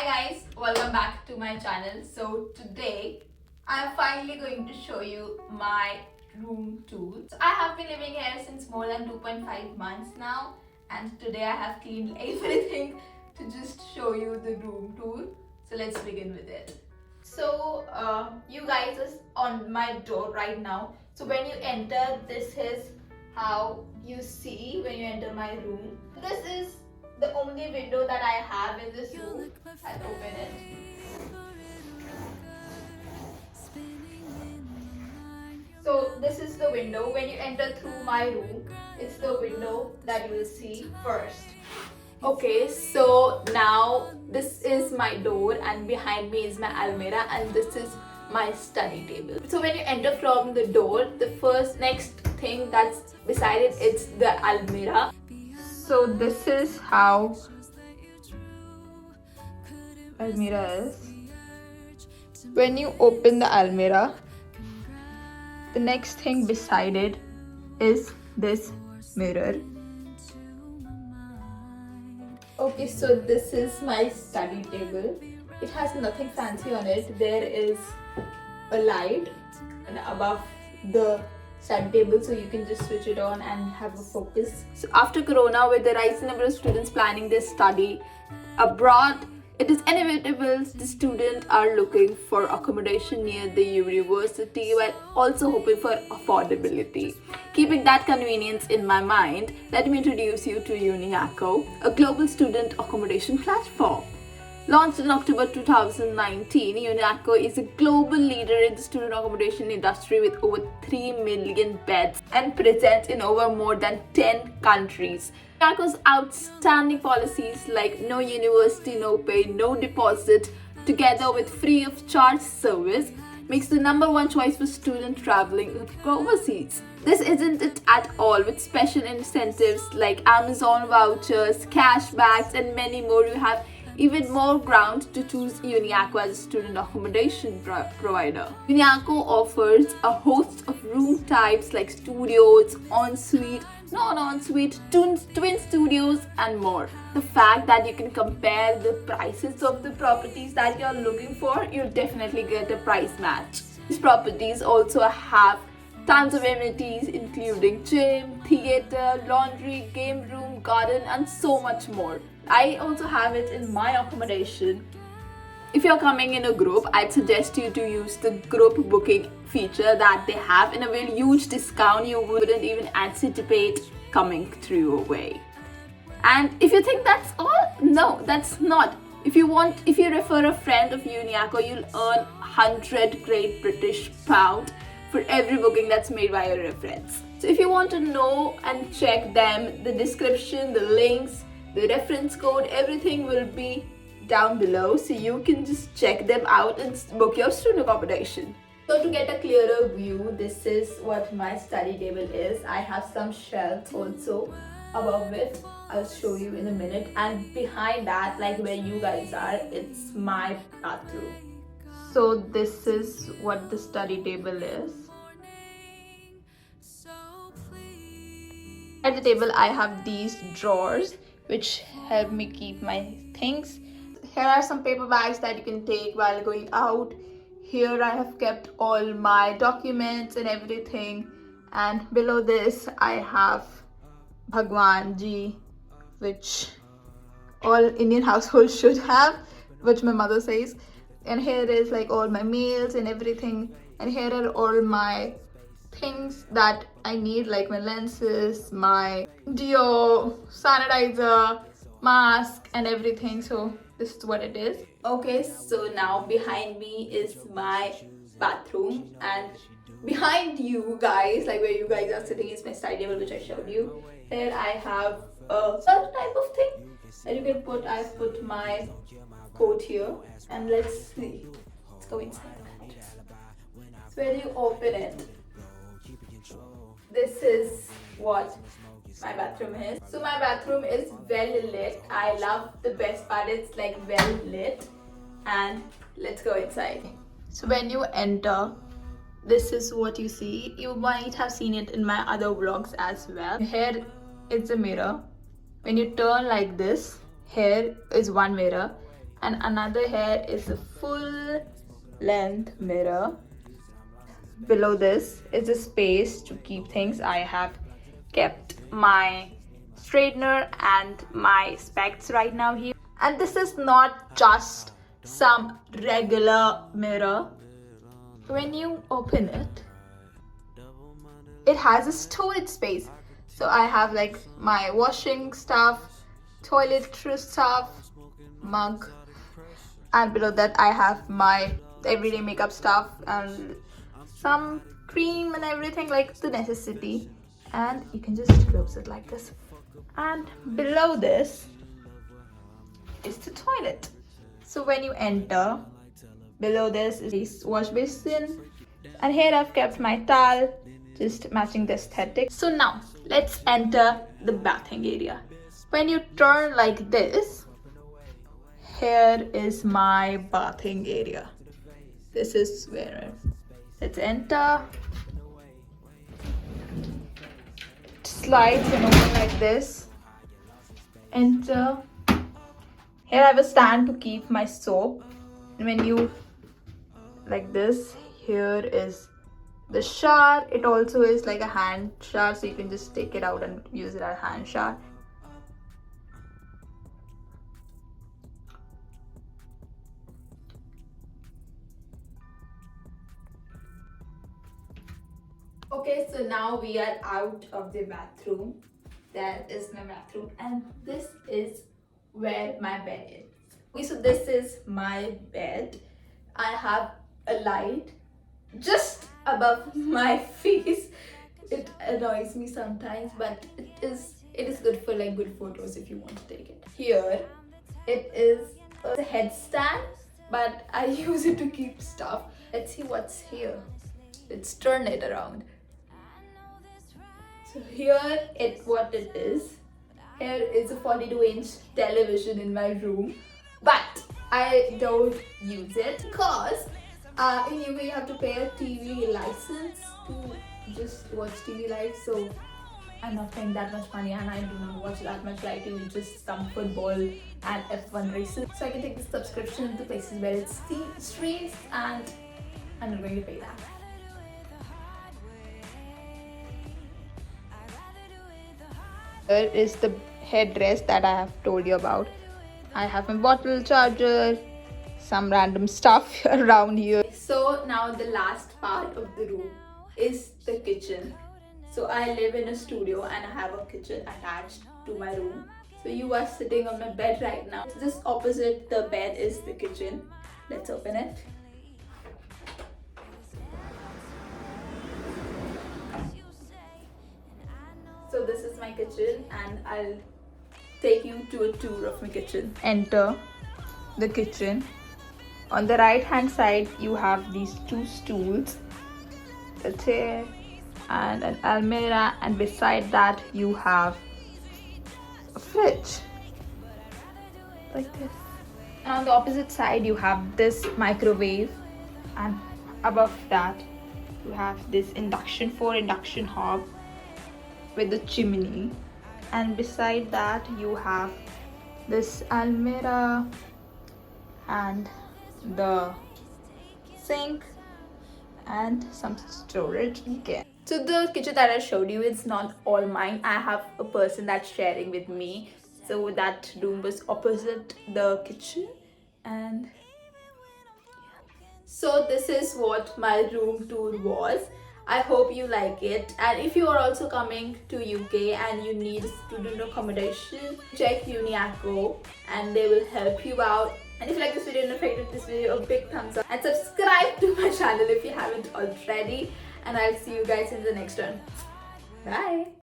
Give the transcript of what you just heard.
Hi guys, welcome back to my channel. So today I'm finally going to show you my room tour. So I have been living here since more than 2.5 months now, and today I have cleaned everything to just show you the room tour. So let's begin with it. So you guys is on my door right now. So when you enter, this is how you see when you enter my room. This is the only window that I have in this room. I'll open it. So this is the window. When you enter through my room, it's the window that you will see first. Okay, so now this is my door and behind me is my almirah and this is my study table. So when you enter from the door, the next thing that's beside it, it's the almirah. So this is how almirah is. When you open the almirah, the next thing beside it is this mirror. Okay, so this is my study table. It has nothing fancy on it. There is a light and above the study table, so you can just switch it on and have a focus. So after Corona, with the rising number of students planning their study abroad, it is inevitable the students are looking for accommodation near the university while also hoping for affordability. Keeping that convenience in my mind, let me introduce you to Uniaaco, a global student accommodation platform. Launched in October 2019, Uniaaco is a global leader in the student accommodation industry with over 3 million beds and present in over more than 10 countries. Uniaaco's outstanding policies like no university, no pay, no deposit, together with free of charge service, makes the #1 choice for students traveling overseas. This isn't it at all. With special incentives like Amazon vouchers, cashbacks, and many more, you have even more ground to choose Uniaaco as a student accommodation provider. Uniaaco offers a host of room types like studios, ensuite, non-ensuite, twin studios, and more. The fact that you can compare the prices of the properties that you're looking for, you'll definitely get a price match. These properties also have tons of amenities including gym, theater, laundry, game room, garden, and so much more. I also have it in my accommodation. If you're coming in a group, I'd suggest you to use the group booking feature that they have in a very huge discount you wouldn't even anticipate coming through your way. And if you think that's all, no, that's not. If you refer a friend of Uniaaco, you'll earn 100 Great British Pound for every booking that's made by your reference. So if you want to know and check them, the description, the links, the reference code, everything will be down below, so you can just check them out and book your student accommodation. So to get a clearer view, this is what my study table is. I have some shelves also above it. I'll show you in a minute. And behind that, like where you guys are, it's my bathroom. So this is what the study table is. At the table, I have these drawers which help me keep my things. Here are some paper bags that you can take while going out. Here I have kept all my documents and everything. And below this, I have Bhagwan Ji, which all Indian households should have, which my mother says. And here is like all my meals and everything. And here are all my things that I need, like my lenses, my deo, sanitizer, mask, and everything. So this is what it is. Okay, so now behind me is my bathroom, and behind you guys, like where you guys are sitting, is my study table, which I showed you. Here I have a certain type of thing that you can put. I've put my coat here, and let's see. Let's go inside. So when you open it, this is what my bathroom is. So my bathroom is well lit. I love the best part, it's like well lit. And let's go inside. So when you enter, this is what you see. You might have seen it in my other vlogs as well. Here it's a mirror. When you turn like this, here is one mirror, And another here is a full length mirror. Below this is a space to keep things. I have kept my straightener and my specs right now here. And this is not just some regular mirror. When you open it, it has a storage space. So I have like my washing stuff, toiletry stuff, mug, and below that I have my everyday makeup stuff and some cream and everything, like the necessity. And you can just close it like this. And below this is the toilet. So when you enter, below this is wash basin, and here I've kept my towel, just matching the aesthetic. So now let's enter the bathing area. When you turn like this, here is my bathing area. This is where let's enter. It slides and open like this. Enter. Here I have a stand to keep my soap. And when you like this, here is the shower. It also is like a hand shower, so you can just take it out and use it as a hand shower. Okay, so now we are out of the bathroom. That is my bathroom, and this is where my bed is. Okay, so this is my bed. I have a light just above my face. It annoys me sometimes, but it is good for like good photos if you want to take it. Here it is a headstand, but I use it to keep stuff. Let's see what's here. Let's turn it around. So here what it is. Here is a 42-inch television in my room, but I don't use it because in UK you have to pay a TV license to just watch TV live. So I'm not paying that much money, and I do not watch that much live TV, just some football and F1 races. So I can take the subscription to places where it's streams, and I'm not going to pay that. Here is the headrest that I have told you about. I have my bottle charger, some random stuff around here. So now the last part of the room is the kitchen. So I live in a studio and I have a kitchen attached to my room. So you are sitting on my bed right now. Just opposite the bed is the kitchen. Let's open it. So this is my kitchen, and I'll take you to a tour of my kitchen. Enter the kitchen. On the right hand side you have these two stools, a chair and an almirah, and beside that you have a fridge like this. And on the opposite side you have this microwave, and above that you have this induction hob with the chimney, and beside that you have this almirah and the sink and some storage again. So the kitchen that I showed you, it's not all mine. I have a person that's sharing with me. So that room was opposite the kitchen, and so this is what my room tour was. I hope you like it, and if you are also coming to UK and you need student accommodation, check Uniaaco and they will help you out. And if you like this video and if you liked this video, a big thumbs up and subscribe to my channel if you haven't already, and I'll see you guys in the next one. Bye.